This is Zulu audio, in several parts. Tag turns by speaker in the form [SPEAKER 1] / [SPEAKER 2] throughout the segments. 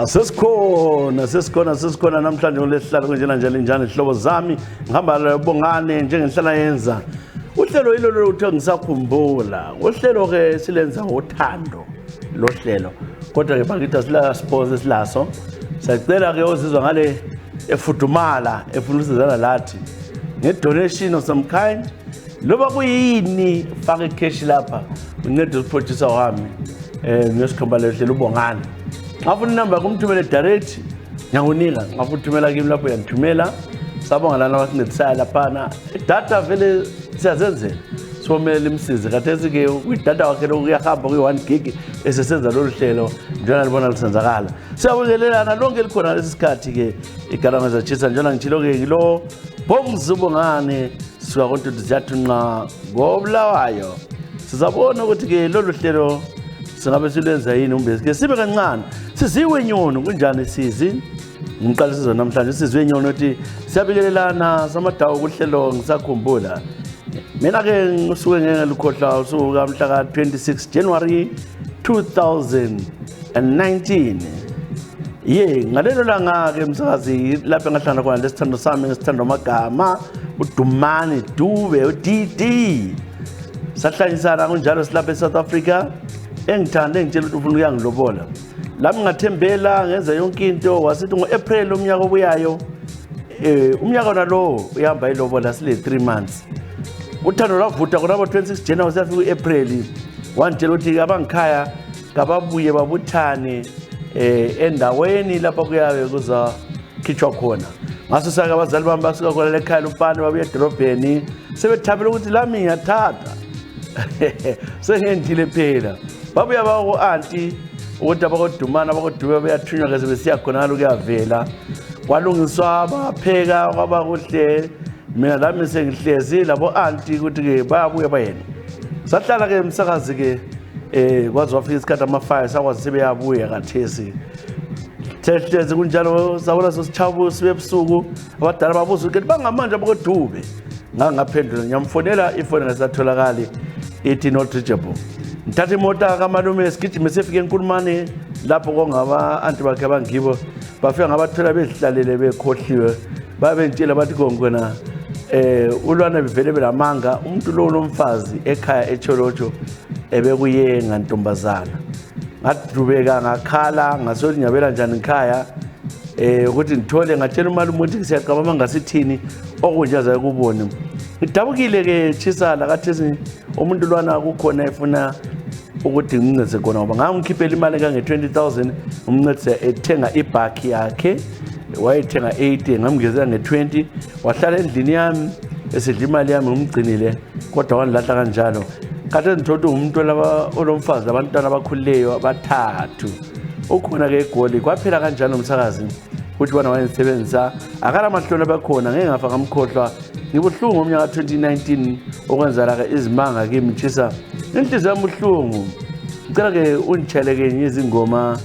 [SPEAKER 1] Sesikhona namhlanje kulesihlalo kunjena njalo ihlobo zami ngihamba lebongane njengenhlala yenza uhlelo ilolo uthe ngisakhumbula uhlelo ke silenza ngothando lo hlelo kodwa ke bakithi sila sponsor silaso sicela ke ozizwa ngale efudumala efuna usizana lathi ngedonation of some kind loba kuyini faka cash lapha uncede uproducer wami ngesikhomba lehlelo ubongane ngafuna inamba kumthumele direct ngiyakunika ngafuna uthumela kimi lapho yanithumela sabonga lana abasincedisayo laphana idata vele siyazenzela somele imsize kathesi ke idata wakhe lokuyahamba kwi1 gig esesenza lo hlelo njalo libona lisenzakala siyabongelelana lonke likhona lesikhathi ke igarama zachisa njalo ngithilo ke ngilo bomzubongane suka konke siyathunqa ngobulawayo sizabona ukuthi ke lolu hlelo singabe silenza yini umbezi ke sibe kancane siziwe nyono kunjani sizi ngiqala sizwe namhlanje siziwe nyono ukuthi siyabelelana samadawu kuhlelo ngisakhumbula mina ke ngisuke ngelikhohla usuka mhla ka 26 January 2019 ngalelo langa ke msakazi lapha ngahlala khona lesithando sami ngesithando magama uDumani Dube uDD sahlanyisana kunjalo silapha eSouth Africa engithanda ngitshela ukuthi ufuna uyangilobola lami ngathembela ngenza yonke into wasithi ngoApril umnyaka obuyayo umnyaka nalo uyahamba ilobola sile 3 months uthando lwavuta khona 26 January safika uApril wantshela ukuthi abangikhaya kababuye babuthane endaweni lapha kuyabe kuza khitshwa khona ngaso saka abazali bami basuka khona ekhaya lupane babuye edorobheni sebethabela ukuthi lami ngiyathatha sengendile phela babuya bako auntie ukuthi abakodumana abakodube bayathunywa ke sebesiya khona lokuyavela kwalungiswa bapheka kwaba kuhle mina lami sengihlezi labo auntie ukuthi ke bayabuya bayena sahlala ke umsakazi ke kwazi wafika isikhathi ama5 sakwazi sebeyabuya kathesi sehlezi kunjalo sabona sosithabu sibe ebusuku abadala babuza ukuthi bangamanje abakodube ngangaphendula ngiyamfonela ifoni ngasatholakali ithi not reachable ngithatha imota kamalume sigijime sefike enkulumane lapho kongaba anti bakhe abangibo bafika ngabathola bezihlalele bekhohliwe babentshela bathi kongena ulwana bivele belamanga umuntu lo nomfazi ekhaya eCholocho ebekuyenga ntombazana ngadubeka ngakhala ngasothi ngiyabela njani ekhaya ukuthi ngithole ngatshela umalume ukuthi siyaqabama ngasithini okunjaza kubone ngidabukile ke Chisala kathesi umuntu lwana kukhona efuna ukuthi nginceze khona ngoba ngangikhiphela imali kange 20,000 umncedise ethenga ibhaki yakhe wayethenga 80 ngamngezela nge20 wahlala endlini yami esidla imali yami ngumgcinile kodwa wanilahla kanjalo kade ngithola umuntu laba olomfazi abantwana abakhulileyo abathathu ukhona ke eGoli kwaphela kanjalo umsakazi ukuthi bona wayengisebenzisa akala mahlona bakhona ngeke ngafa ngamkhohlwa ngibuhlungu umnyaka 2019 okwenzala ke izimanga kimi Chisa inhliziyo yami uhlungu ngicela ke unditsheleke ngizingoma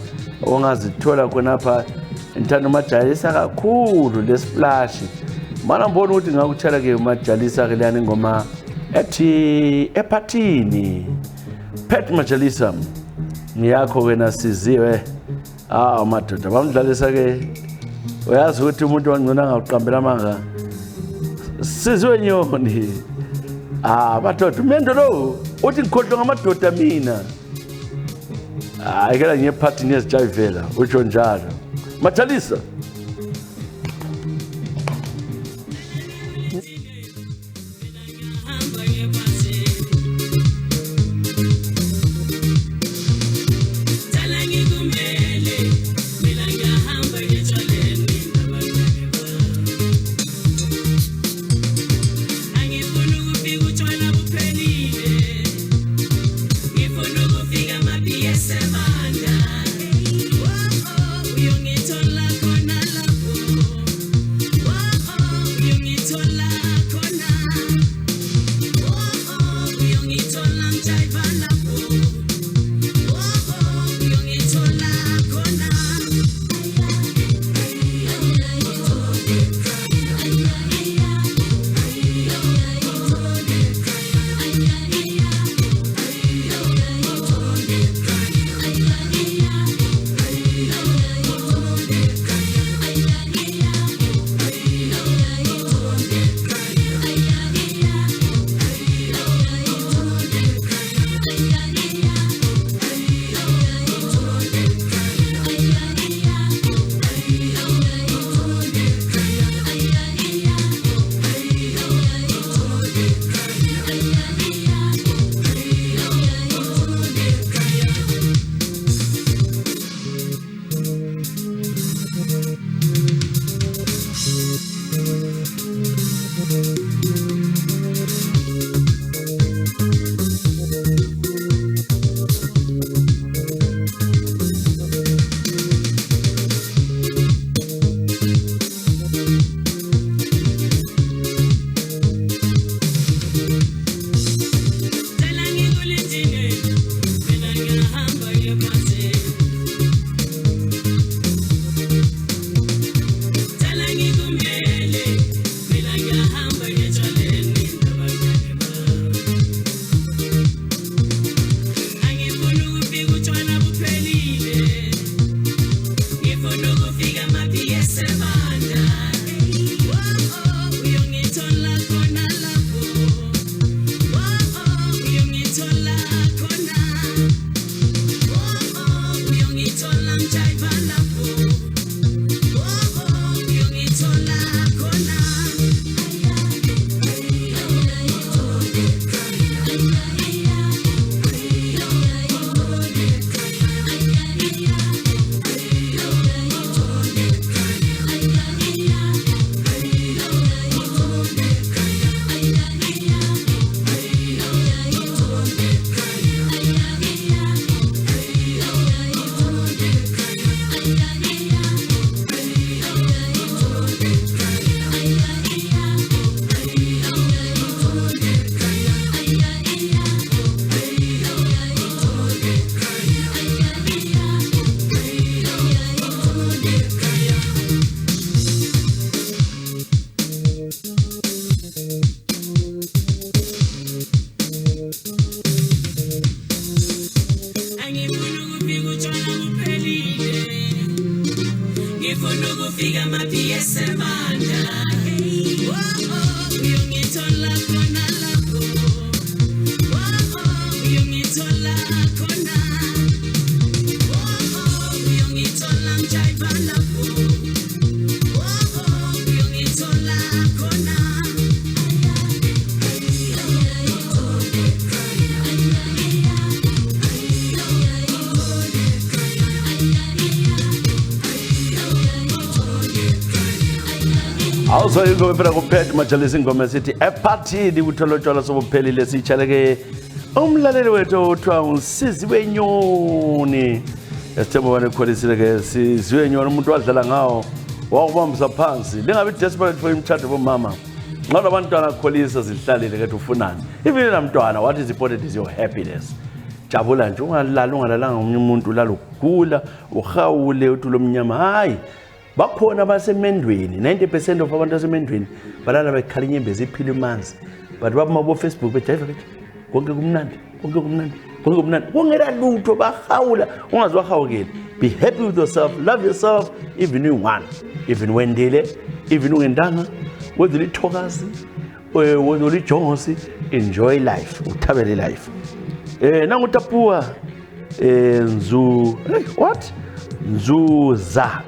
[SPEAKER 1] ongazithola khona apha ngithanda umajalisa kakhulu lesplash mana mbona ukuthi ngakutshela ke umajalisa ke lana ingoma ethi ephathini Pet Majalisa ngiyakho wena siziwe madoda bamdlalisa ke uyazi ukuthi umuntu wangcona ngaqambela amanga siziwe nyoni madoda umendo lo uthi ngikhohlwa ngamadoda mina ayikela ngiyephathini yesijayivela utsho njalo Majalisa
[SPEAKER 2] Semana, oh, oh, yo ngithola khona
[SPEAKER 1] awusoyingoma phela kuphethe majalisa ingoma esithi ephathini kutholotshwala sobuphelile siyitshaleke umlaleli wethu othiwa uSizi Wenyoni esithemba bane kholisile-ke Sizi Wenyoni umuntu wadlala ngawo wakubambisa phansi lingabi desperate for imthatho bomama nxa labantwana kholisa zihlalile kethu ufunani even namntwana what is important is your happiness jabula nje ungalalanga umunye umuntu ulalugula uhawule uthi lomnyama hayi bakhona basemendweni 90% of abantu basemendweni balala bekhala inyembezi iphila imanzi but baba bo Facebook bejiva bethi konke kumnandi kungela lutho bahawula ungazwahawukela be happy with yourself love yourself even you want even wendele even ungendanga whether lithokazi whether lijongosi enjoy life uthabele life nangu tapuwa Nzuza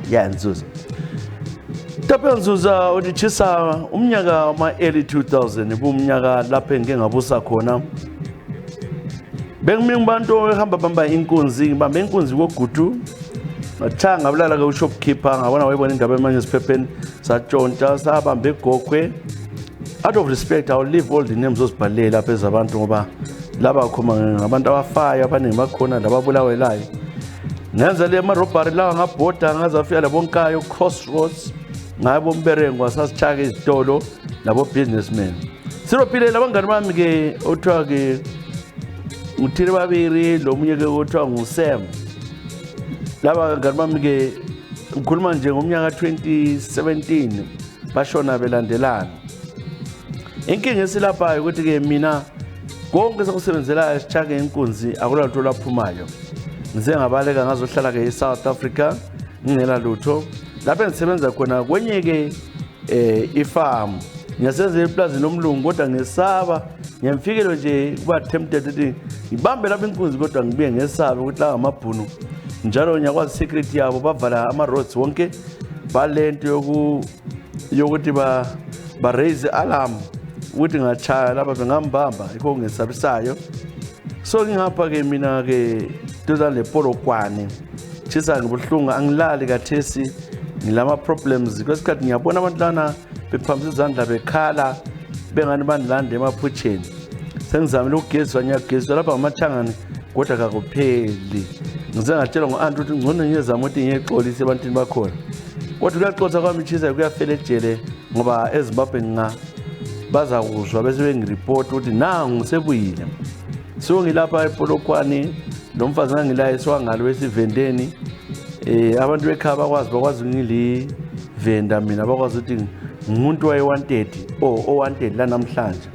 [SPEAKER 1] Tapuwa Nzuza udichisa umnyaka ma early 2000 umnyaka lapho ngengabusa khona bengibantu ehamba bamba inkunzi ngibamba inkunzi kogudu ngathanga bulala ke ushopkeeper ngabona wayibona indaba emanje siphepheni satshontsha sabamba egokhwe out of respect I will leave all the names osibhalele lapha ezabantu ngoba laba khoma ngabantu abafayo abaningi bakhona lababulawelayo ngenza le marobhari lawa ngabhoda ngazafika labonkayo crossroads ngabo umberengo sasithaka izitolo labo businessmen sirophile labangani bami ke othiwa ke uthile babiri lo munye ke othiwa nguSam laba ngani bami ke ngikhuluma nje ngomnyaka 2017 bashona belandelana inkinga esilapha ukuthi ke mina konke sokusebenzela isithaka inkunzi akulalutho laphumayo ngize ngabaleka ngazohlala ke eSouth Africa ngingela lutho lapho ngisebenza khona kwenye ke ifarm ngiyasenza eplaza nomlungu kodwa ngesaba ngiyamfikelo nje kuba tempted ukuthi ngibambe lapha inkunzi kodwa ngibuye ngesaba ukuthi la ngamabhunu njalo ngiyakwazi secret yabo bavala ama roads wonke balento yokuthi ba raise alarm ukuthi ngachaya lapha bengambamba ikho ngesabisayo so ngingapha ke mina ke duza le Polokwane chisa ngibuhlungu angilali kathesi ngilama problems kwesikhathi ngiyabona abantwana bephambisa izandla bekhala bengani bandilande emaphutsheni sengizamile ukugezwa ngiyagezwa lapha ngamathangani kodwa kakupheli ngize ngatshelwa ngo-anti ukuthi ngcono ngiyezama ukuthi ngiyexolise ebantwini bakhona kodwa kuyaxoxa kwami chisa kuyafela ejele ngoba eZimbabwe bazakuzwa bese bengireport ukuthi nangu ngisebuyile so ngilapha ePolokwane lo mfazi ngangilaye swangalo wesivendeni abantu bekhaya bakwazi ngili venda mina bakwazi ukuthi umuntu waye130 o130 la namhlanje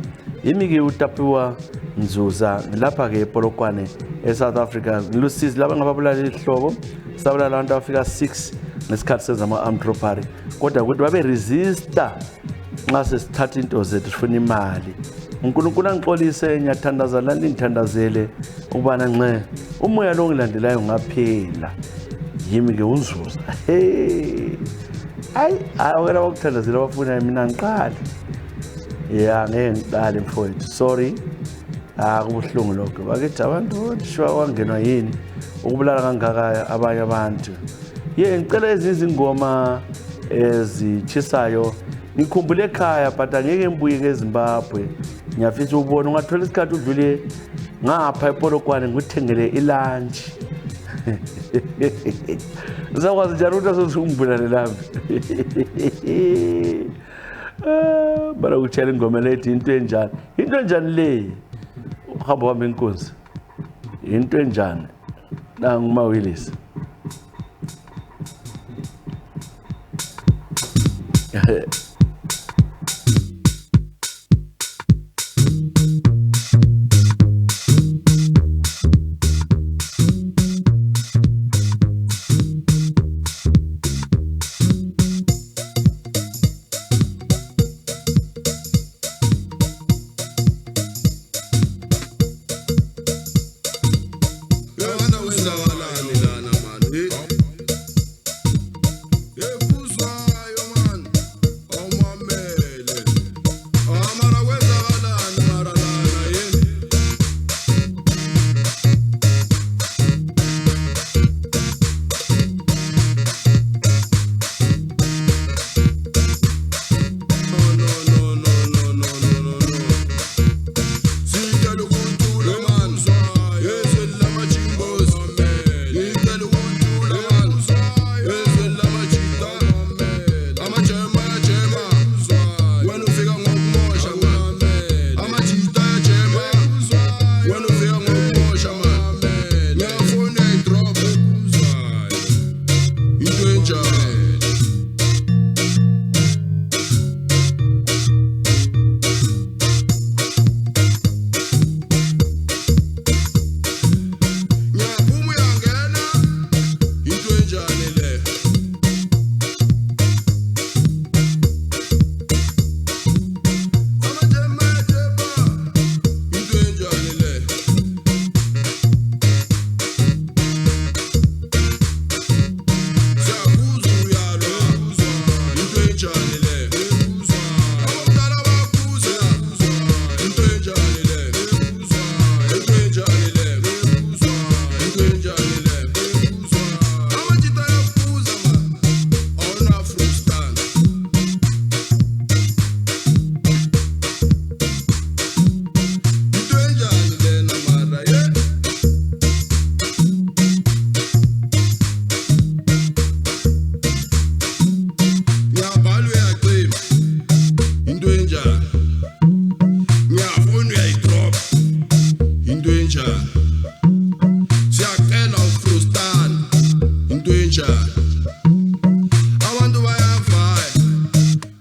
[SPEAKER 1] yimi ke uTapuwa Nzuza ngilapha ke ePolokwane eSouth Africa ngilusizi laba ngababulala ihlobo sabulala abantu afika 6 nesikhathi sezama armed robbery kodwa ukuthi babe resista nxa sesithatha into zethu sifuna imali uNkulunkulu angixolise ngiyathandaza la ngithandazele ubana nxe umoya lo ngilandelayo ngaphela yimi ke uNzuza awela ukuthandazela abafuna mina ngiqala ngeke ngiqale mfowethu sorry kubuhlungu lokho bakithi abantu shwa wangenwa yini ukubulala kangaka abanye abantu ngicela izingoma ezichisayo ngikhumbule ekhaya but angeke ngibuye eZimbabwe ngiyafisa ukubona ungathola isikhathi udlule ngapha ePolokwane ngikuthengele ilunch uzakwazi njalo ukuthi asosumbulane lami bara ukutshela ingoma lethi into enjani le uhamba wami inkunzi into enjani nanguma Willis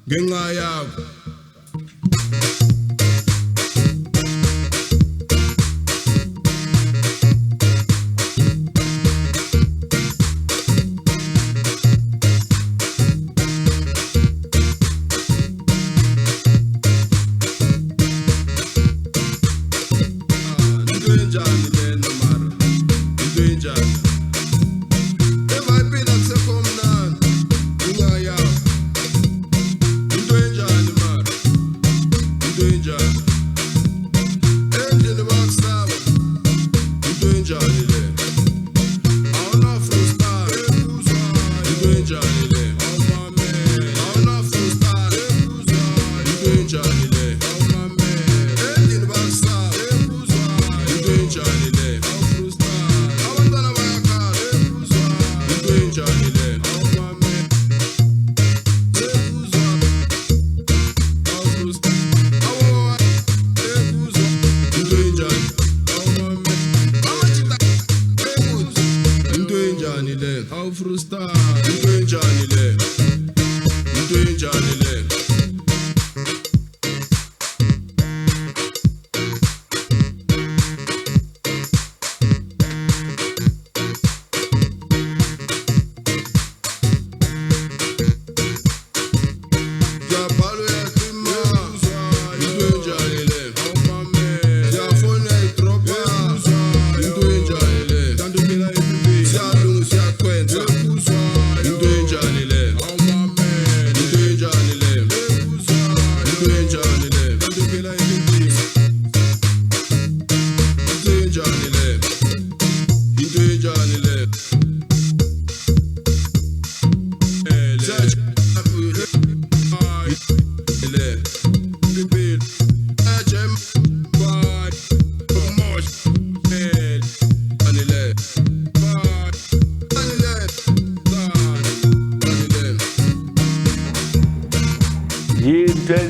[SPEAKER 2] ngenxa yakho.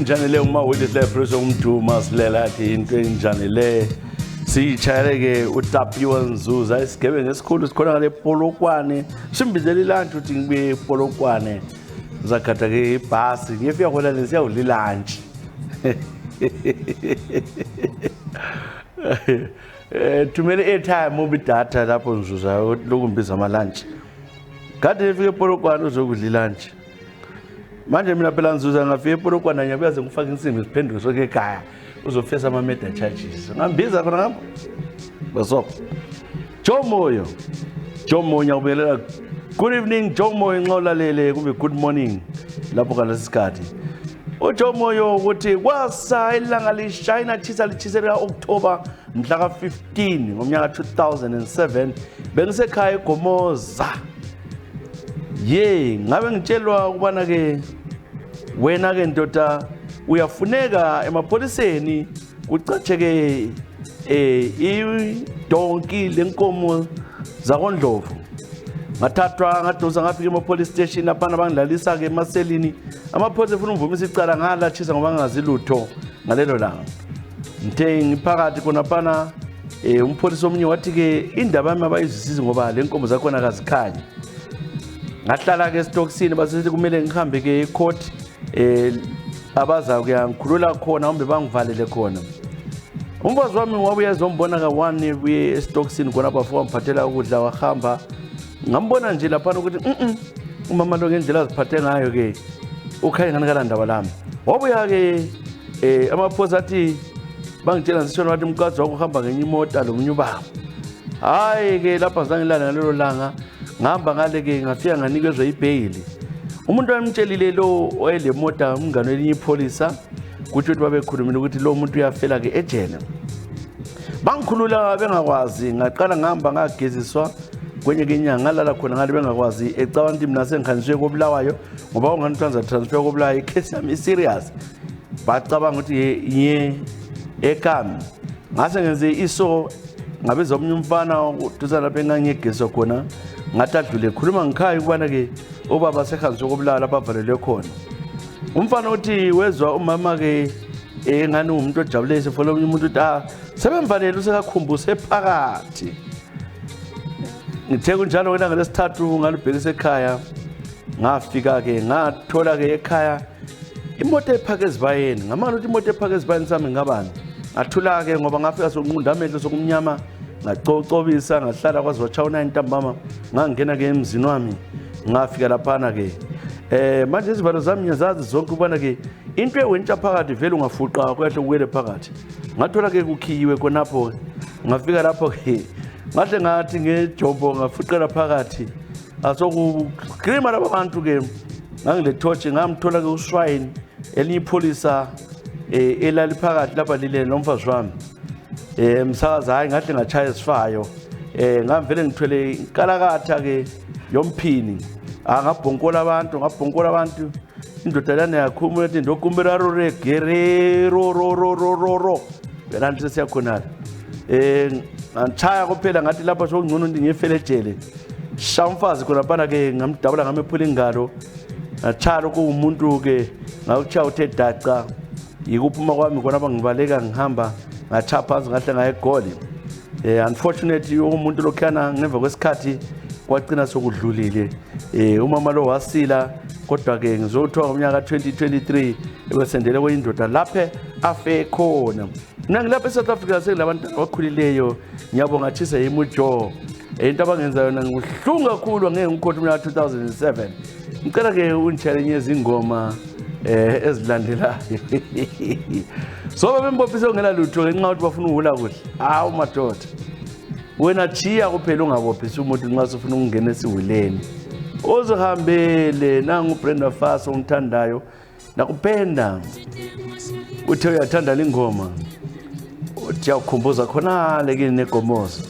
[SPEAKER 1] Njani le uma wedisle preso umntu masilela athi into enjani le siyitshayeleke utapiwa Nzuza isigebe ngesikhulu sikhona ngale Polokwane simbizela ilunch uthi ngibe Polokwane zakhatha ke ibhasi ngiyefika khona lesiyawudla lunch tumele airtime ubi data lapho Nzuza lokumbiza ama lunch kade nifike Polokwane uzokudla lunch manje mina phela Nzuza ngafika ePolokwane nyabuyaze ngifaka insimbi siphenduke soke ekhaya uzofesa ama meta charges ngambiza khona ngapho baso Jomoyo nyakubelela good evening Jomoyo nxolalele kube good morning lapho kana sisikhathi uJomoyo ukuthi kwasa ilanga lishayina thisa lichisela October mhla ka 15 ngomnyaka 2007 bengisekhaya eGomoza ngabe ngitshelwa ukubana ke wena ke ndoda uyafuneka emapholiseni kucatsheke idonki lenkomo zakoNdlovu ngathathwa ngadosa ngafika emapolice station lapha abangidlalisa ke emaselini amapholisa efuna umvumisa icala ngalathisa ngoba ngazi lutho ngalelo langa ngithe ngiphakathi khona phana umpholisa omnye wathi ke indaba yami abayizwisisi ngoba lenkomo zakhona akazikhanye ngahlala ke estoksini basithi kumele ngihambe ke ecourt abaza kuyangikhulula khona umbe bangivalele khona umbazi wami wabuye ezombona ka 1 ebuye estoksini khona bafika mphathela ukudla wahamba ngambona nje lapha ukuthi umama lo ngendlela aziphathe ngayo ke ukhaya ngani kana ndaba lami wabuya ke amaphosa athi bangitshela ngisho wathi umkazi wakho uhamba ngenye imoto lomunye ubaba hayi ke lapha zangilana ngalelo langa ngihamba ngale ke ngafika nganikezwe ibhayili umuntu wamtshelile lo oyele mota umngane welinye ipolisa kuthi babekhulumile ukuthi lo muntu uyafela ke ejele bangikhulula bengakwazi ngaqala ngihamba ngageziswa kwenye kenyanga ngalala khona ngale bengakwazi ecabanti mina sengikhaniswe koBulawayo ngoba ungani transfer koBulawayo icase yami serious bacabanga ukuthi ye ekami ngase ngenze iso ngabe zomnye umfana uduza lapha engangigezo khona ngatadlule khuluma ngikhaya ukubana ke obaba sekhanzwe koBulawayo lapha avalelwe khona umfana uthi wezwa umama ke engani umuntu ojabulese fola umuntu uthi sebemvalele usekakhumbuze phakathi ngithe kunjalo wena ngalesithathu ngalibhekisa ekhaya ngafika ke ngathola ke ekhaya imoto ephaka ezibayeni ngamanga ukuthi imoto ephaka ezibayeni sami ngabani ngathula-ke ngoba ngafika sokunqunda amehlo sokumnyama ngacocobisa ngahlala kwazi wachawuna intambama ngangena-ke emzini wami ngafika laphana-ke manje izivalo zami ngiyazazi zonke ubona-ke into ewentsha phakathi vele ungafuqa kuyahle kuwele phakathi ngathola-ke kukhiyiwe khonapho ngafika lapho-ke ngahle ngathi ngejombo ngafuqela phakathi asokugrima laba bantu-ke ngangilethotshi ngamthola-ke uswayini elinye ipholisa elali phakathi lapha lile nomfazi wami msakazi hayi ngahle ngachaya isifayo ngamvele ngithwele inkalakatha-ke yomphini ngabhonkola abantu indoda lana yakhuluma ethi ndokumbiraro regererororororo belanti sesiyakhonala ngantshaya kuphela ngathi lapha sokungcono ndi ngiyefelejele shamfazi khonaphana-ke ngamdabula ngamephula ingalo ngachaya lokhu umuntu-ke ngawuchaya uthe daca yikuphuma kwami khonapha ngibaleka ngihamba ngachaya phansi ngahle ngaye egoli unfortunately umuntu lokhuyana ngemva kwesikhathi kwagcina sokudlulile umama lo wasila kodwa-ke ngizothiwa ngomnyaka ka-2023 ebesendele kweyindoda laphe afe khona mina ngilapha eSouth Africa sekulabantu abakhulileyo ngiyabonga Tshisa Yemujo into abangenza yona ngibuhlungu kakhulu angeke ngikhohle umnyaka 2007 ngicela-ke unditshayele izingoma ezilandelayo so bembophise ongela lutho ngenxa yokuthi bafuna ukuhula kuhle hawu madoda wena chiya kuphela ungabophisa umuntu nxa ufuna ukungena esiwuleni uzihambele nangu Brenda Fassie ongithandayo nakupenda uthe uyathanda lingoma uthi yakukhumbuza khonale kini negomozo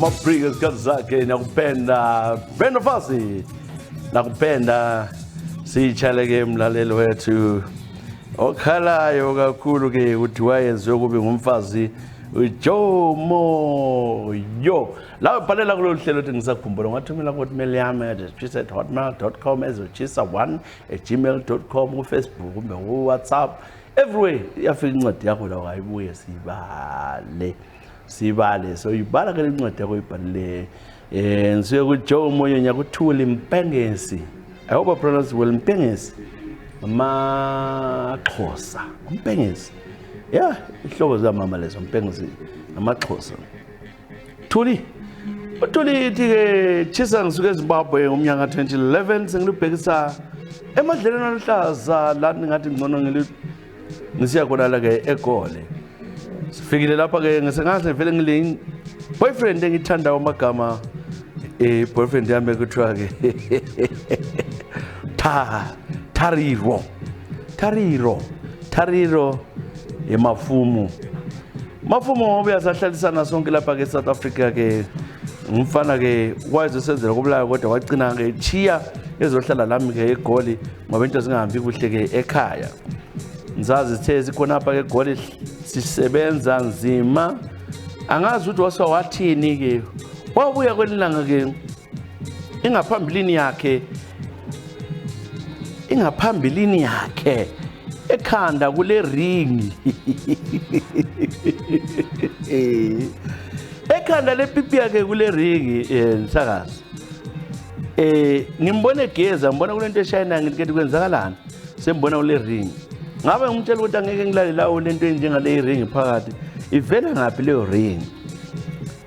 [SPEAKER 1] Mabrigas Kazake nakupenda Brenda Fassie nakupenda sichaleke mlalelo wethu okhalayo kakhulu ke uthi wayenze kube ngumfazi uJomo yo la ubhalela kulolu hlelo uthi ngisakhumbula ngathumela ku-email yami chisa@hotmail.com chisa1@gmail.com ku-Facebook kumbe ku-WhatsApp everywhere yafika incwadi yakho la wayibuye sibale so ibala ke incwadi yakho ibhalile nsiye kuJomo nyonya kuthuli Mpengesi I hope I pronounce well Mpengesi amaXhosa Mpengesi yeah ihlobo zamama lezo Mpengesi amaXhosa Thuli ke chisa ngisuke eZimbabwe umnyaka 2011 sengilubhekisa emadleleni aluhlaza la ningathi ngcono ngisiya khona la ke eGoli sifikile lapha ke ngisengaze vele ngile boyfriend engithanda umagama boyfriend yami kuthiwa ke Tariro emafumu ngoba yasahlalisana sonke lapha ke South Africa ke umfana ke wayezosenzela kubulayo kodwa wagcina ke chiya ezohlala lami ke eGoli ngoba into zingahambi kuhle ke ekhaya ngizazi sithe sikhona lapha ke eGoli sisebenza nzima angazi ukuthi wathini ke wabuya kwelilanga ke ingaphambili yakhe ekhanda kule ringi ekhanda lepipi yakhe kule ringi nsakazi ngimbone geza ngibona kulento eshayina ngithi kwenzakalani sembona kule ringi ngabe ngimtshela ukuthi angeke ngilale lawo lento enjengale ringi phakathi ivela ngaphi leyo ringi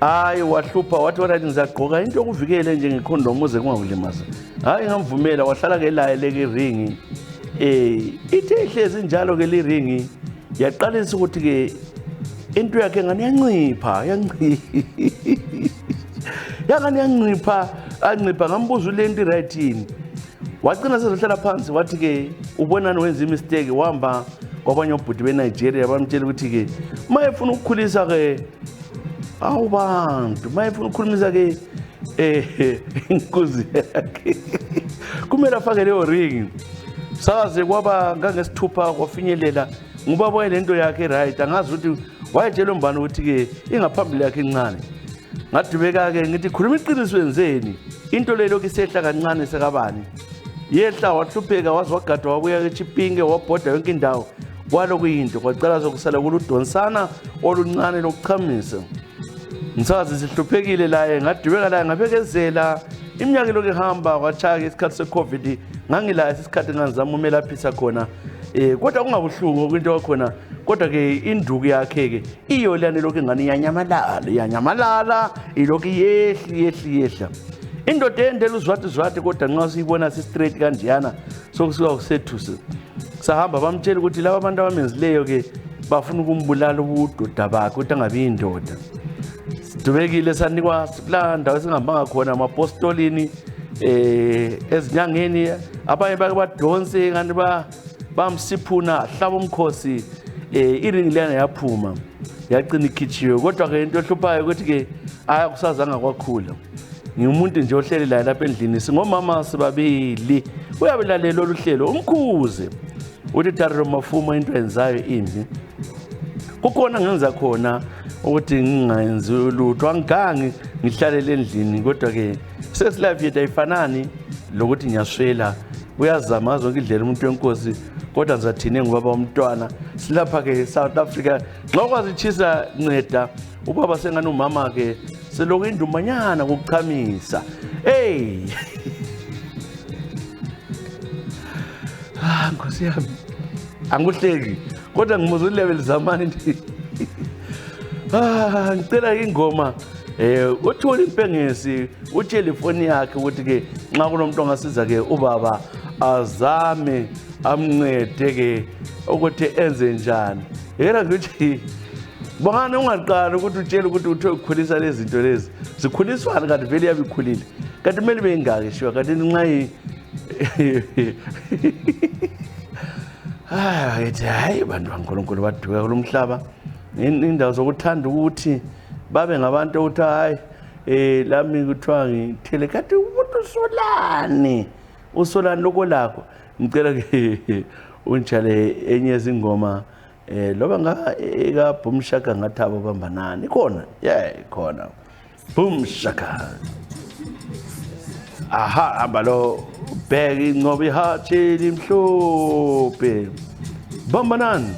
[SPEAKER 1] hayi wahlupha wathi wena ngizagqoka into yokuvikela nje ngekhondom uze kungakulimaza hayi ngamvumela wahlala ke la leke ringi ithe ihlezi njalo ke le ringi yaqalisa ukuthi ke into yakhe ngani yancipha ngambuza lento right yini wagcina sezohlala phansi wathi ke ubonani wenza imistake wahamba kwabanye obhuti beNigeria bamtshela ukuthi ke mayefuna ukukhulisa ke awubantu mayefuna ukukhulumisa ke inkuzi yakhe kumele afake leyo ring saze kwaba ngangesithupha kwafinyelela ngubaba wayelento yakhe right angazi ukuthi wayetshela umbani ukuthi ke ingaphambili yakhe incane ngadubeka ke ngithi khuluma iqiniso wenzeni into leyo kisehla kancane sekabani yehla wahlupheka wazwagada wabuya eChipinge wabhoda yonke indawo kwalo kuyinto kwacala sokusala kuludonsana oluncane lokuchamisa ngisazi sihluphekile la ngadubeka la ngabekezela iminyaka lokho ehamba kwachaka isikhathi seCovid ngangila isikhathi nganzama umelaphisa khona kodwa kungabuhlungu kwinto yakhona kodwa ke induku yakhe ke iyo lana lokho ngani yanyamalala ilokho yehla indoda endela uzwathi kodwa nxa siyibona si straight kanjiyana sokusuka kusethusa sahamba bamtshela ukuthi laba abantu abamenzileyo ke bafuna ukumbulala ubudoda bakhe ukuthi angabi indoda sidubekile sanikwa la ndawo singahambanga khona amapostolini ezinyangeni abanye bake badonse ngani bamsiphuna hlaba umkhosi iringi lana yaphuma yagcina ikhichiwe kodwa ke into ehluphayo ukuthi ke ayakusazanga kwakhula ngiumuntu nje ohleli la lapha endlini singomama sibabili uyabelalela oluhlelo umkhuze uthi Tariro Mafumo into enzayo imbi kukhona ngenza khona ukuthi ngingayenzi lutho angigangi ngihlalele endlini kodwa ke sex life yethu ayifanani lokuthi ngiyaswela uyazama ngazo zonke indlela umuntu wenkosi kodwa ngizathini ngubaba womntwana silapha ke South Africa nxa ukwazi ichisa nceda ubaba sengani umama ke selokhu indumanyana ukuqhamisa hey Nkosi yami anguhleki kodwa ngimuzwe level zamani nje ngicela ingoma uthola impengesi utshele ifoni yakhe ukuthi ke nxa kunomuntu ongasiza ke ubaba azame amncede ke ukuthi enze njani yena ngithi bangane ungaqala ukuthi utshele ukuthi uthe ukukhulisa lezi zinto lezi zikhuliswana kanti vele yabikhulile kanti kumele bengaki shiwa kanti nxa hayi bantu baNkulunkulu baduka kulomhlaba indawo zokuthanda ukuthi babe ngabantu ukuthi hayi lami kuthiwa ngithele kanti umuntu usolani lokho lakho ngicela ke unjale enye izingoma loba eka Boom Shaka ngathabo bambanani khona khona Boom Shaka aha abalo bheki ngoba ihathi limhlophe bambanani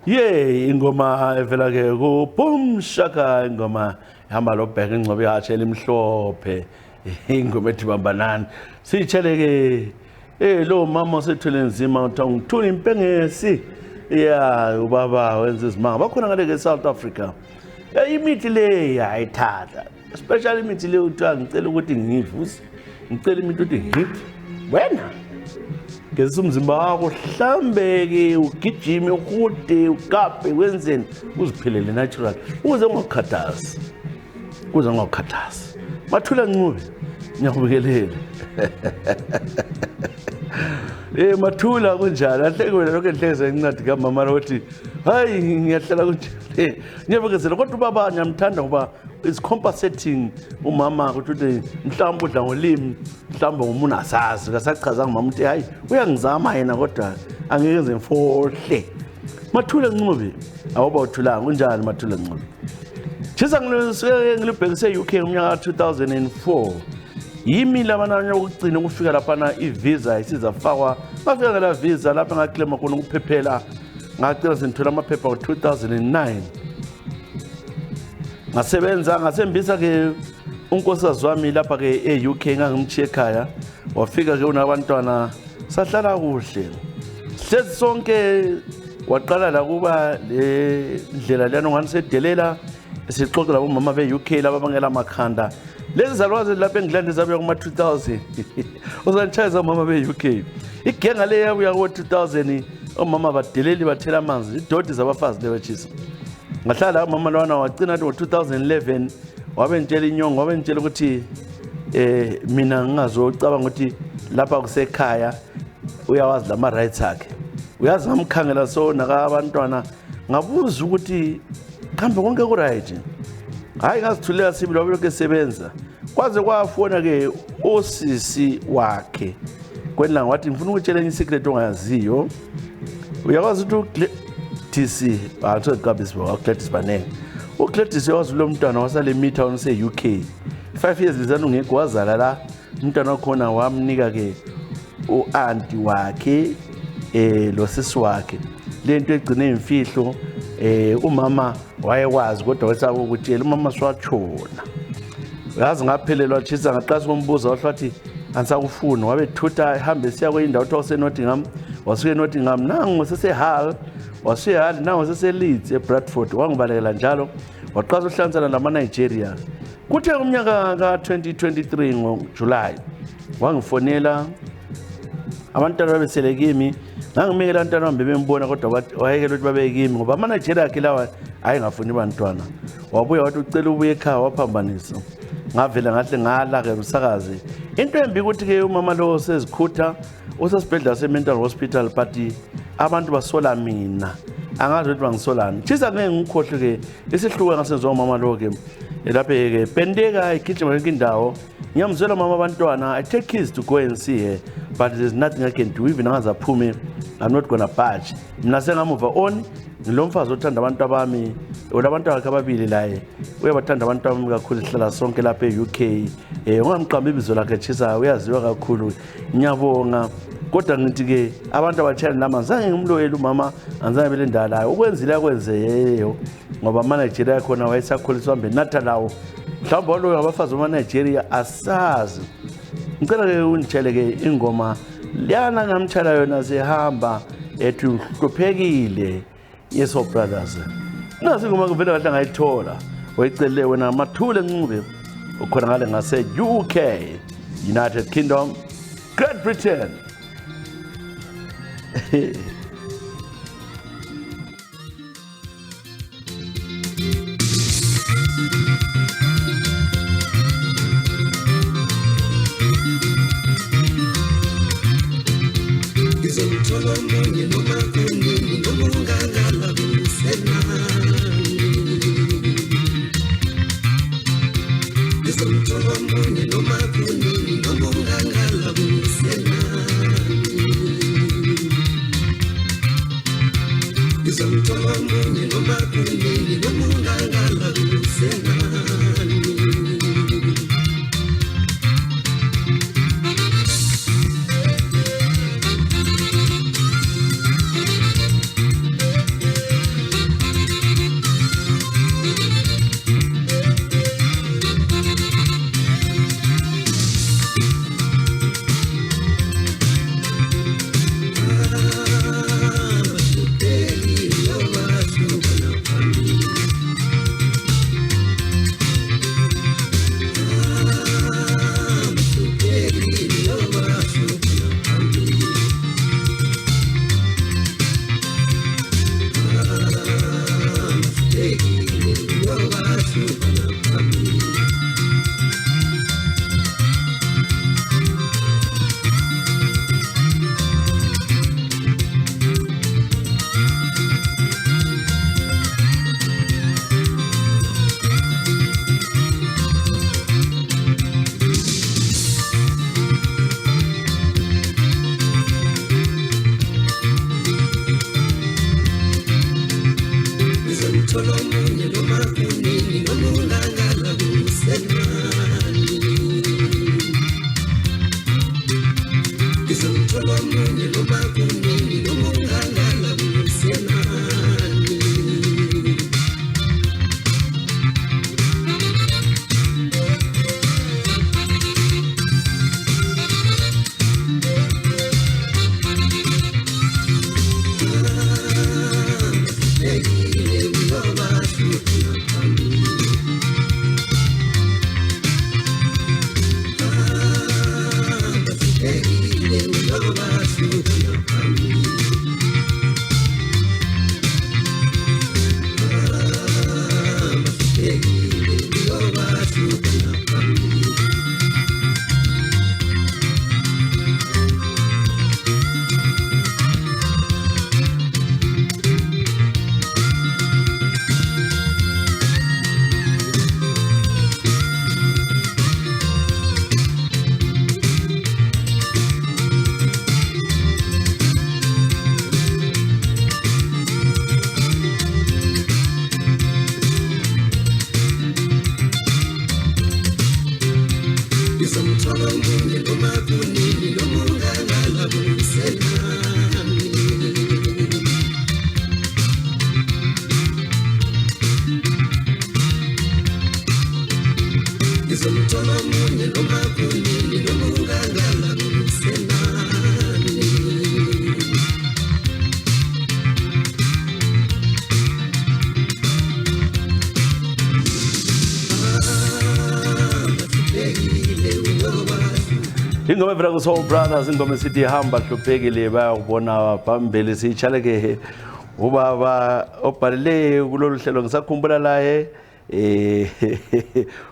[SPEAKER 1] Ye ingoma evela ke ku boom shaka ingoma ihamba lo bheka ingcobe yakhe elimhlophe ingoma ethi bambanani sitshele ke lo mama osethule nzima uthi ngithula impengesi ya ubaba wenza izimanga bakhona ngale ke South Africa imithi le ayithatha especially imithi le uthi ngicela ukuthi ngivuse ngicela imithi uthi ngiphi wena ngezisa umzimba wakho hlambeke ugijime ukude ugabe wenzeni uziphilele natural ukuze ungakhathazi Mathula Ncube ngiyakubekelela Mathula kunjani ahleke wena lokho enhleze incwadi kaMama lothi hayi ngiyahlala kunjani ngiyabekezela kodwa ubaba ngiyamthanda ngoba is compensating umama ukuthi mhlawumbe udla ngolimi mhlawumbe umuntu asazi akasachaza ngumama uthi hayi uyangizama yena kodwa angeke nze mfohle Mathula Ncube awuba uthulanga kunjani Mathula Ncube Chisa ngilibhekise UK umnyaka 2004 yimi labananye ukugcina ukufika lapha na ivisa isizafakwa bafika ngala visa lapha ngaclaim khona ukuphephela ngacela sengithola amaphepha ngo2009 ngasebenza ngasembisa ke unkosikazi wami lapha ke eUK ngangimchiye ekhaya wafika ke unabantwana sahlala kuhle hlezi sonke waqala la kuba le ndlela lena nganisedelela sixoxa labo mama beUK laba bangela makhanda lezi zalwazi lapha eNgland zabuya kuma 2000 uzanchayeza mama beUK igenga le yabuya ku 2000 omama badeleli bathela amanzi idodi zabafazi lebachisa ngahlala mama lwana wagcina ngo 2011 wabentshela inyongo wabentshela ukuthi mina ngingazocabanga ukuthi lapha kusekhaya uyawazi lama rights akhe uyazi ngamkhangela so naka abantwana ngabuza ukuthi kambe konke ku right hayi ngazithulela sibili wabelokho esebenza kwaze kwafona ke osisi wakhe kwenla wathi ngifuna ukutshela secret ongayaziyo uyakwazi ukuthi TC batho eGabis Gladys Baneng uGladys wazi lo mntwana wasale Midtown se-UK 5 years lizana ungekho wazala la umntwana wakhona wamnika ke uanti wakhe lo sisi wakhe lento egcine imfihlo umama wayekwazi kodwa wesaba ukutshela umama swatshona uyazi ngaphelelwa chisa ngaqasa kumbuza wathi ansakufuna wabethutha ihambe siya kwindawo those Nottingham wasuke Nottingham nangu sesehall wasihali nangu seseleeds eBradford wangibalekela njalo waqasa uhlanzana nama Nigeria kuthe umnyaka ka2023 ngoJuly wangifonela abantwana babesele kimi ngangimekela abantwana bami bembona kodwa wayekela ukuthi babe kimi ngoba ama Nigeria akhe lawa ayengafuni abantwana wabuya wathi ucela ubuye ekhaya waphambanisa ngavela ngahle ngala ke umsakazi into embi ukuthi ke umama lo sezikhutha usesibhedlela semental hospital but abantu basola mina angazi ukuthi bangisolani chisa ngeke ngikhohle ke isihluka ngasenziwa umama lo ke lapha ke pendeka igijima yonke indawo ngiyamzwela mama abantwana I take kids to go and see her but there's nothing I can do even angazaphume I'm not gonna budge mina sengamuva on ngilomfazi othanda abantu abami olabantu bakhe ababili laye uyabathanda abantu abami kakhulu sihlala sonke lapha eUK ungamqamba ibizo lakhe chisa uyaziwa kakhulu ngiyabonga kodwa ngithi ke abantu abachayela lama zange ngimloyela umama anzange belendala ukwenzile akwenzeyo ngoba ama Nigeria khona wayesakholiswa mbe nathalawo mhlawumbe walo abafazi bama Nigeria asazi ngicela ke unditshele ke ingoma liyana ngamthala yona sihamba ethi uhluphekile Yeso Brothers nasi ngoma kuvela kahle ngayithola wayicele wena Mathula Ncube ukhona ngale ngase UK United Kingdom Great Britain ingoma evela ku-Soul Brothers, ingoma esithi hamba hluphekile bayakubona phambili. Siyitshaleke ubaba obhalele kulolu hlelo, ngisakhumbula laye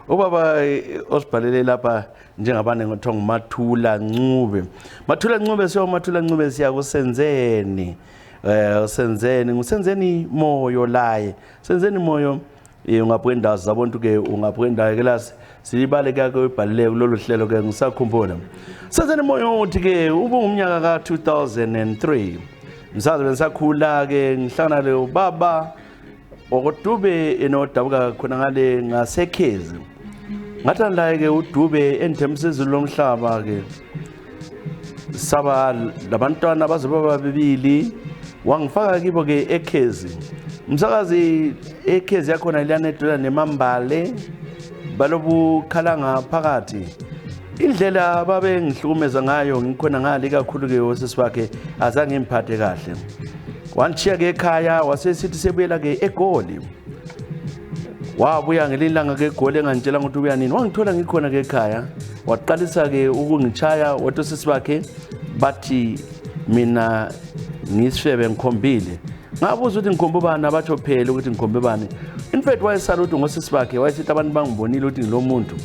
[SPEAKER 1] ubaba osibhalele lapha njengabane ngothiwa nguMathula Ncube. Mathula Ncube Mathula Ncube siya kusenzeni usenzeni ngusenzeni moyo laye senzeni moyo ungaphinda zabontu ke ungaphinda ke lasi sibale ke ibhalele kulolu hlelo ke ngisakhumbula senzeni moyo uthi ke ubungumnyaka ka 2003 msazi bensakhula ke ngihlangana le ubaba okodube enodabuka khona ngale ngasekhezi ngathanda ke uDube enthemsizulu lomhlaba ke saba labantwana bazoba babili wangifaka kibo ke ekhezi umsakazi ekhezi yakhona liyanedola nemambale balobu khalanga phakathi indlela babe ngihlukumeza ngayo ngikhona ngale kakhulu ke wosisibakhe azange imphathe kahle wanchiya ke ekhaya wasesithi sebuyela ke eGoli wabuya ngelilanga ke eGoli engantshela ukuthi ubuya nini wangithola ngikhona ke ekhaya waqalisa ke ukungichaya wotosisibakhe bathi mina ngisifebe ngikhombile ngabuza ukuthi ngikhombe bani abatho phela ukuthi ngikhombe bani in fact wayesala ukuthi ngosisibakhe wayesithi abantu bangibonile ukuthi ngilomuntu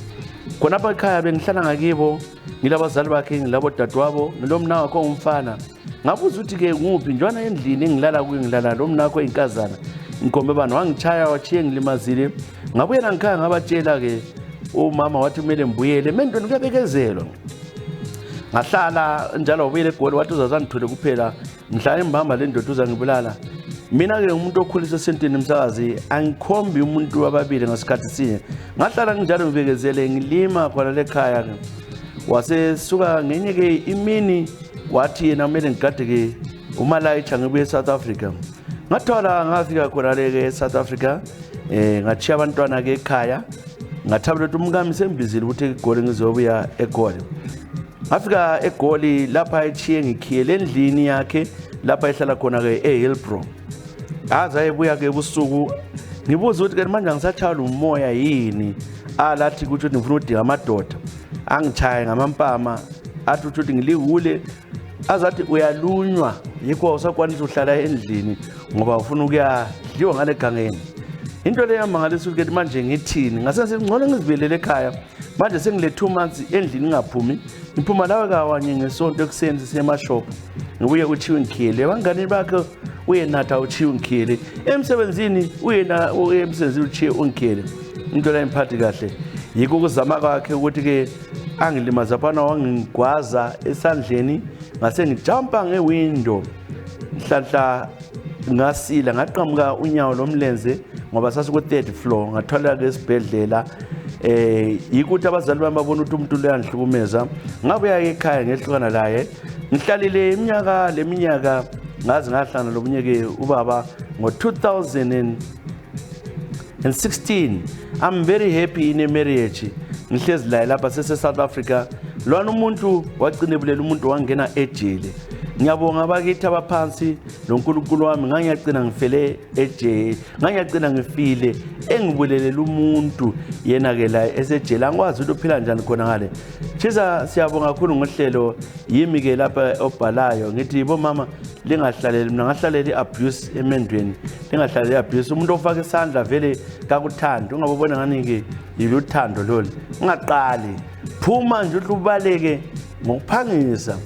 [SPEAKER 1] khona apha ekhaya bengihlala ngakibo ngilabazali bakhe ngilabo dadewabo ngilomna wakho umfana ngabuza ukuthi ke nguphi njwana endlini engilala kuyo ngilala lo mnakho inkazana ngikhombe bani wangichaya wachiye ngilimazile ngabuyela ngikhaya ngabatshela ke umama wathi kumele ngibuyele mendweni kuyabekezelwa ngahlala njalo ubuyele eGoli wathi uzazangithole kuphela ngihlala embamba le ndoda uzangibulala mina ke umuntu okhulisa esentini umsakazi angikhombi umuntu wababili ngasikhathi sinye ngahlala njalo ngibekezele ngilima khona lekhaya ke wasesuka ngenye ke imini wathi yena kumele ngigade ke uMalayicha ngibuye eSouth Africa ngathola ngafika khona le eSouth Africa ngachiya abantwana ke ekhaya ngathabela ukuthi umkami sembizile ukuthi eGoli ngizobuya eGoli ngafika eGoli lapha echiye ngikhiyele endlini yakhe lapha ehlala khona ke eHillbrow aza ebuya ke ebusuku ngibuza ukuthi ke manje ngisachayela umoya yini alathi ukuthi ngifuna udinga amadoda angichaye ngamampama athi ukuthi ngilihule azathi uyalunywa yikho usakwanisa uhlala endlini ngoba ufuna ukuyadliwa ngale gangeni into leyo yamangalisa ukuthi manje ngithini ngase sengcono ngizivelele ekhaya manje sengile 2 months endlini ngaphumi ngiphuma lawe kawanye ngesonto ekuseni sisemashop ngibuye uchiwe ngikhile abangani bakhe uyenatha uchiwe ngikhile emsebenzini emsebenzini uchiwe ungikhile into leyo imphathi kahle yiko ukuzama kwakhe ukuthi ke angilimaza phana wangigwaza esandleni ngase ngijumpa ngewindow nhlanhla ngasila ngaqhamuka unyawo lomlenze ngoba sasiku 3rd floor ngathola ke esibhedlela yikuthi abazali bami babona ukuthi umuntu uyandihlukumeza ngabuya ekhaya ngehlukana laye ngihlalile iminyaka ngazi ngahlana lomunye ke ubaba ngo 2016 I'm very happy in a marriage ngihlezi la lapha South Africa lwana umuntu wacinebulela umuntu wangena ejele ngiyabonga abakithi abaphansi loNkulunkulu wami ngangiyagcina ngifele ejele ngangiyagcina ngifile engibulelele umuntu yena ke la esejele angikwazi ukuthi uphila njani khona ngale chiza siyabonga kakhulu ngohlelo yimi ke lapha obhalayo ngithi bo mama lingahlaleli mina ngahlaleli abuse emendweni lingahlaleli abuse umuntu ofaka isandla vele kakuthanda ungabona ngani ke yiluthando lolu ungaqali phuma nje ubaleke ngokuphangisa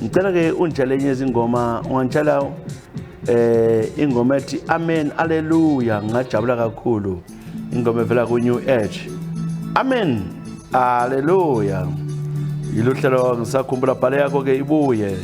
[SPEAKER 1] ngicela ke unjalenye izingoma ungantshela ingoma ethi amen haleluya ngajabula kakhulu ingoma evela ku New Age amen haleluya yiluhlelo ngisakhumbula bhale yakho ke ibuye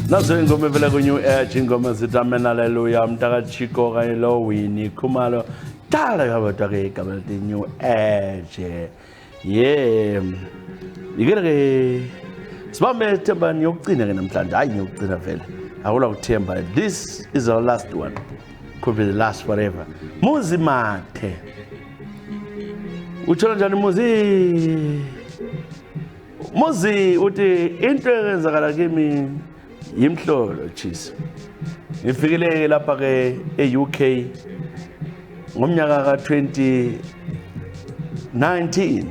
[SPEAKER 1] nazo ingoma evela ku New Age ingoma zithi amen hallelujah mntaka Chico kanye lo Winnie Khumalo dala yabantu ke igama lithi New Age yeah ikele ke sibambe themba niyokugcina ke namhlanje hayi niyokugcina vele awula kuthemba this is our last one could be the last forever Muzi Mathe utsho njani Muzi uthi into eyenzakala kimi yimhlolo chisa ngifikile lapha ke eUK ngomnyaka ka 2019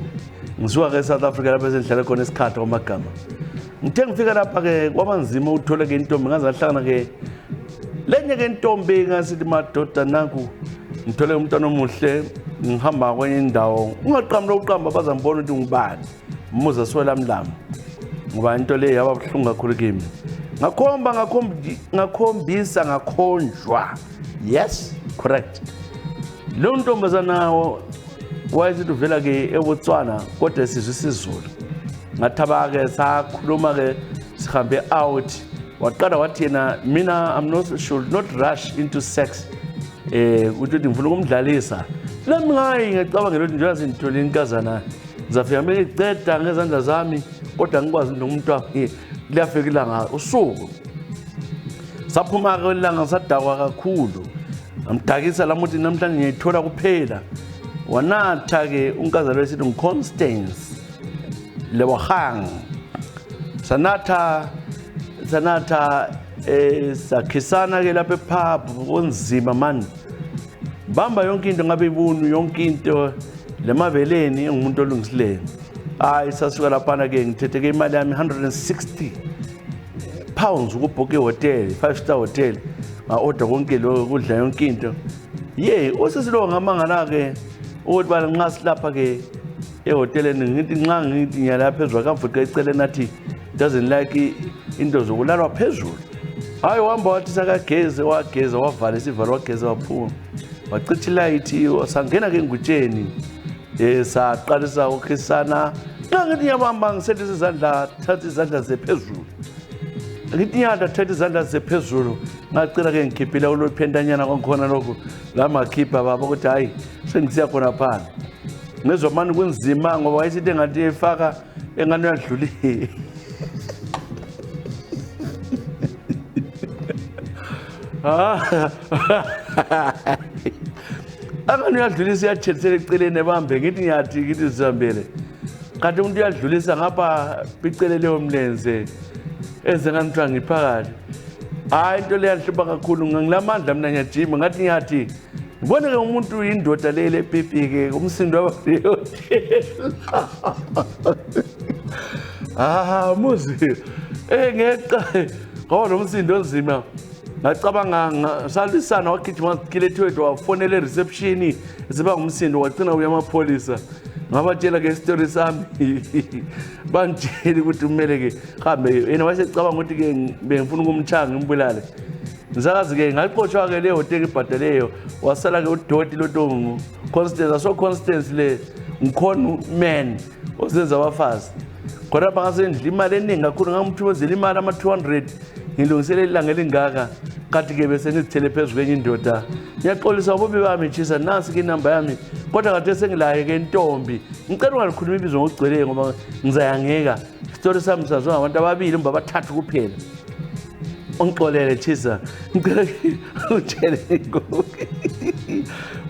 [SPEAKER 1] ngisuka ke South Africa lapha sengihlala khona isikhathi kwamagama ngithe ngifika lapha ke kwabanzima ukuthola ke intombi ngaze ngahlangana ke lenye ke intombi ngasithi madoda nanku ngithole umntwana omuhle ngihamba kwenye indawo ungaqamla uqamba bazambona ukuthi ngubani umuza solamlami ngoba into le yaba buhlungu kakhulu kimi ngakhombisa ngakhonjwa yes correct lo ntombazana wayezithi uvela ke eBotswana kodwa sizwe isiZulu ngathaba ke sakhuluma ke sihambe out waqala wathi yena mina should not rush into sex ukuthi ngifuna ukumdlalisa lami ngayi ngicabanga ukuthi njengoba sengithole inkazana ngizafika ngiceda ngezandla zami kodwa ngikwazi nomuntu wakhe liyafika ilanga usuku saphuma ke ilanga sadakwa kakhulu amdakisa lamuthi namhlanje ngiyithola kuphela wanatha ke unkazana wesithi nguConstance Lebogang sanatha sakhisana ke lapha ePub onzima man bamba yonke into ngabe ibunu yonke into lemabeleni engumuntu olungisileyo hayi sasuka lapha ke ngithethe ke imali yami 160 pounds ukubhooka ehotel 5-star hotel order konke lo kudla yonke into usisilo ngamangala ke ukuthi bala nxa silapha ke ehoteleni ngithi nxa ngithi nyala phezulu kamfuthi ecele nathi doesn't like into zokulalwa phezulu hayi uhamba wathi sakageze wageza wavala isivalo wageza waphuma wacithi light sangena ke ngutsheni saqalisa ukhisana xa ngithi yabamba ngisethi izandla thatha izandla zephezulu ngithi nyada thatha izandla zephezulu ngacela ke ngikhiphile ulophendanyana konkhona lokho lamakhipha baba ukuthi hayi sengisiya khona phansi ngezwe manje kunzima ngoba wayesithi engathi efaka engane yadlulile angane yadlulisa yathethisela eceleni ebambe ngithi ngiyathi ngithi zihambele kanti umuntu uyadlulisa ngapha icele leyo mlenze ezenganithiwa ngiphakathi hayi into le yanhlupha kakhulu ngilamandla mina ngiyajima ngathi ngiyathi ngibone ke umuntu indoda lele epipi ke umsindo wabo Muzi ngeqa ngoba umsindo onzima ngacabanga salisana wagijima skileti wethu wafonela reception ziba ngumsindo wagcina uya amapholisa ngabatshela ke story sami bangitshela ukuthi kumele ke hambe yena wasecabanga ukuthi ke bengifuna ukumchanga ngimbulale ngizakazi ke ngaqoshwa ke le hotel ibhadaleyo wasala ke udoti lotongo Constance le ngikhona man ozenza abafazi kodwa bangasendla imali eningi kakhulu ngamthumezela imali ama 200 ngilungisele ilanga elingaka kathi ke bese ngizithele phezulu kwenye indoda ngiyaxolisa ububi bami chisa nasi ke inamba yami kodwa kade sengilaye ke intombi ngicela ungalikhuluma ibizo ngokugcweleyo ngoba ngizayangeka story sami sazwa abantu ababili mba bathathu kuphela ongixolele chisa ngicela utshele ngoku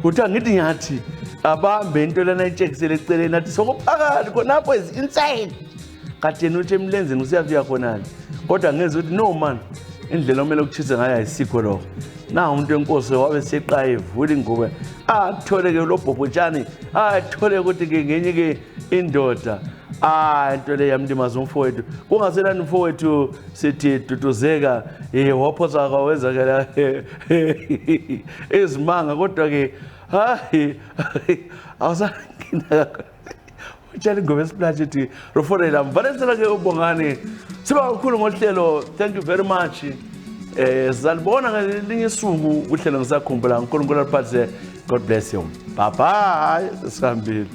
[SPEAKER 1] uthi angithi nyathi abambe into lana itshekisele eceleni nathi sokuphakathi khonapho is inside kade yena uthi emlenzeni usiyafika khonani kodwa ngeze ukuthi no man indlela omele ukuchisa ngayo ayisikho lokho na umuntu enkosi wabe seqaye evula ingubo athole ke lo bhobhotshani athole ukuthi ke ngenye ke indoda into le yamlimaza umfowethu kungaselani umfowethu sithi duduzeka waphosa kwawenza ke ezimanga kodwa ke hayi awusangina utshela ingoma esiplathe ethi rofonela mvalensela ke ubongani siba kakhulu ngohlelo thank you very much sizalibona ngelinye isuku uhlelo ngisakhumbula uNkulunkulu aliphathe God bless you bye bye sihambile